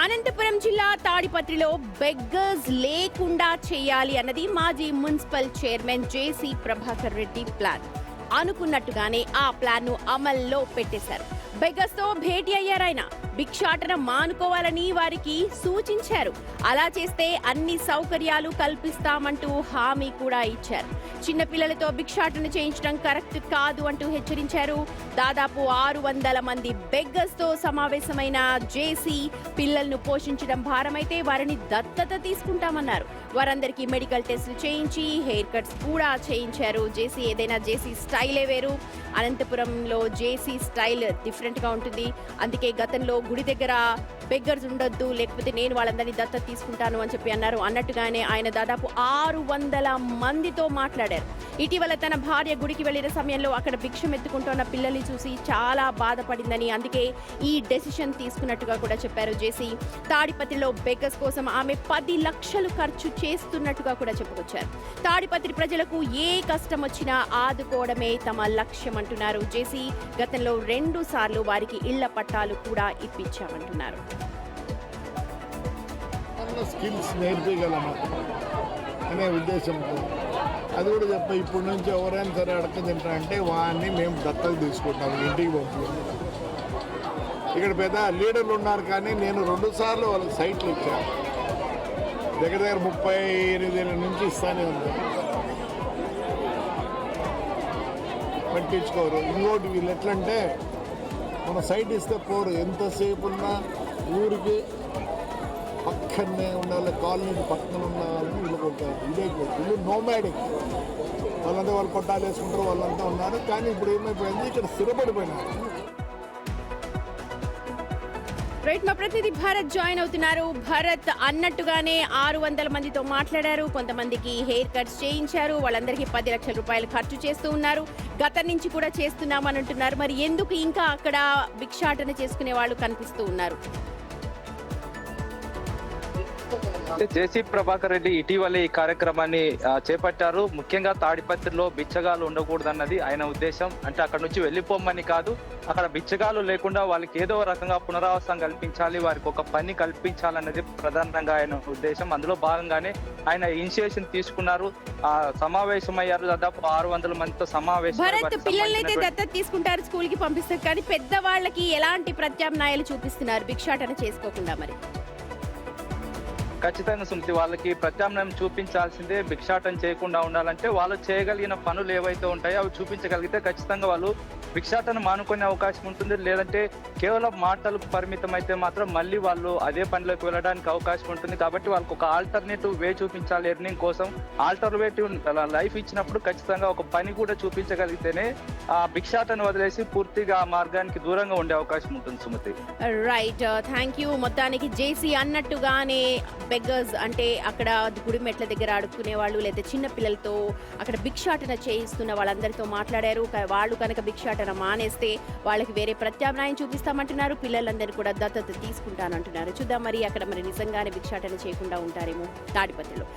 అనంతపురం జిల్లా తాడిపత్రిలో బెగ్గర్స్ లేకుండా చేయాలి అన్నది మాజీ మున్సిపల్ చైర్మన్ జేసీ ప్రభాకర్ రెడ్డి ప్లాన్. అనుకున్నట్టుగానే ఆ ప్లాన్ ను అమల్లో పెట్టేశారు. బెగ్గర్స్ తో భేటీ అయ్యారాయన. భిక్షాటన మానుకోవాలని వారికి సూచించారు. అలా చేస్తే అన్ని సౌకర్యాలు కల్పిస్తామంటూ హామీ కూడా ఇచ్చారు. చిన్నపిల్లలతో భిక్షాటన చేయించడం కరెక్ట్ కాదు అంటూ హెచ్చరించారు. దాదాపు 600 మంది బెగ్గర్స్ తో సమావేశమైన జేసీ పిల్లలను పోషించడం భారమైతే వారిని దత్తత తీసుకుంటామన్నారు. వారందరికీ మెడికల్ టెస్టులు చేయించి హెయిర్ కట్స్ కూడా చేయించారు. జేసీ స్టైలే వేరు. అనంతపురంలో జేసీ స్టైల్ డిఫరెంట్ గా ఉంటుంది. అందుకే గతంలో గుడి దగ్గర బెగ్గర్స్ ఉండొద్దు, లేకపోతే నేను వాళ్ళందరినీ దత్తత తీసుకుంటాను అని చెప్పి అన్నారు. అన్నట్టుగానే ఆయన దాదాపు 600 మందితో మాట్లాడారు. ఇటీవల తన భార్య గుడికి వెళ్లిన సమయంలో అక్కడ భిక్షం ఎత్తుకుంటున్న పిల్లల్ని చూసి చాలా బాధపడిందని, అందుకే ఈ డెసిషన్ తీసుకున్నట్టుగా కూడా చెప్పారు జేసీ. తాడిపత్రిలో బెగ్గర్స్ కోసం ఆమె 10 లక్షలు ఖర్చు చేస్తున్నట్టుగా కూడా చెప్పుకొచ్చారు. తాడిపత్రి ప్రజలకు ఏ కష్టం వచ్చినా ఆదుకోవడమే తమ లక్ష్యం అంటున్నారు జేసీ. గతంలో 2 సార్లు వారికి ఇళ్ల పట్టాలు కూడా ఇప్పించామంటున్నారు. స్కిల్స్ నేర్పించగలము అనే ఉద్దేశంతో అది కూడా చెప్ప ఇప్పటి నుంచి ఎవరైనా సరే అడక తింటారంటే వాడిని మేము దత్తత తీసుకుంటాము, ఇంటికి పంపుతాము. ఇక్కడ పెద్ద లీడర్లు ఉన్నారు, కానీ నేను 2 సార్లు వాళ్ళకి సైట్లు ఇచ్చాను. దగ్గర 38 ఏళ్ళ నుంచి ఇస్తానే ఉంది, పట్టించుకోరు. ఇంకోటి వీళ్ళు ఎట్లంటే మన సైట్ ఇస్తే పోరు, ఎంతసేపు ఉన్నా ఊరికి పక్కనే ఉండాలి, కాలనీ పక్కన ఉండాలని వీళ్ళకి ఒక ఇదే. వీళ్ళు నోమాడిక్, వాళ్ళంతా వాళ్ళు పట్టాలు వేసుకుంటారు, వాళ్ళంతా ఉన్నారు. కానీ ఇప్పుడు ఏమైపోయింది, ఇక్కడ స్థిరపడిపోయినారు. రైట్, మా ప్రతినిధి భరత్ జాయిన్ అవుతున్నారు. భరత్, అన్నట్టుగానే 600 మందితో మాట్లాడారు. కొంతమందికి హెయిర్ కట్స్ చేయించారు. వాళ్ళందరికీ 10 లక్షల రూపాయలు ఖర్చు చేస్తూ ఉన్నారు. గతం నుంచి కూడా చేస్తున్నామని అంటున్నారు. మరి ఎందుకు ఇంకా అక్కడ భిక్షాటన చేసుకునే వాళ్ళు కనిపిస్తూ ఉన్నారు? జేసీ ప్రభాకర్ రెడ్డి ఇటీవలే ఈ కార్యక్రమాన్ని చేపట్టారు. ముఖ్యంగా తాడిపత్రిలో బిచ్చగాలు ఉండకూడదన్నది ఆయన ఉద్దేశం. అంటే అక్కడ నుంచి వెళ్ళిపోమని కాదు, అక్కడ బిచ్చగాలు లేకుండా వాళ్ళకి ఏదో రకంగా పునరావాసం కల్పించాలి, వారికి ఒక పని కల్పించాలన్నది ప్రధానంగా ఆయన ఉద్దేశం. అందులో భాగంగానే ఆయన ఇనిషియేషన్ తీసుకున్నారు. సమావేశమయ్యారు. దాదాపు 600 మందితో సమావేశం. పిల్లలైతే దత్తత తీసుకుంటారు, స్కూల్ కి పంపిస్తారు, కానీ పెద్దవాళ్ళకి ఎలాంటి ప్రత్యామ్నాయాలు చూపిస్తున్నారు భిక్షాటన చేసుకోకుండా? మరి ఖచ్చితంగా సుమతి, వాళ్ళకి ప్రత్యామ్నాయం చూపించాల్సిందే. భిక్షాటన చేయకుండా ఉండాలంటే వాళ్ళు చేయగలిగిన పనులు ఏవైతే ఉంటాయో అవి చూపించగలిగితే ఖచ్చితంగా వాళ్ళు భిక్షాటన మానుకునే అవకాశం ఉంటుంది. లేదంటే కేవలం మాటలకు పరిమితం అయితే మాత్రం మళ్ళీ వాళ్ళు అదే పనిలోకి వెళ్ళడానికి అవకాశం ఉంటుంది. కాబట్టి వాళ్ళకి ఒక ఆల్టర్నేటివ్ వే చూపించాలి. ఎర్నింగ్ కోసం ఆల్టర్నేటివ్ లైఫ్ ఇచ్చినప్పుడు ఖచ్చితంగా ఒక పని కూడా చూపించగలిగితేనే ఆ భిక్షాటన వదిలేసి పూర్తిగా ఆ మార్గానికి దూరంగా ఉండే అవకాశం ఉంటుంది సుమతి. Right, thank you. మొత్తానికి జేసీ అన్నట్టుగానే బెగ్గర్స్ అంటే అక్కడ గుడి మెట్ల దగ్గర అడుక్కునే వాళ్ళు, లేదా చిన్న పిల్లలతో అక్కడ భిక్షాటన చేయిస్తున్న వాళ్ళందరితో మాట్లాడారు. వాళ్ళు కనుక భిక్షాటన మానేస్తే వాళ్ళకి వేరే ప్రత్యామ్నాయం చూపిస్తామంటున్నారు. పిల్లలందరూ కూడా దత్తత తీసుకుంటానంటున్నారు. చూద్దాం మరి అక్కడ నిజంగానే భిక్షాటన చేయకుండా ఉంటారేమో తాడిపత్రిలో.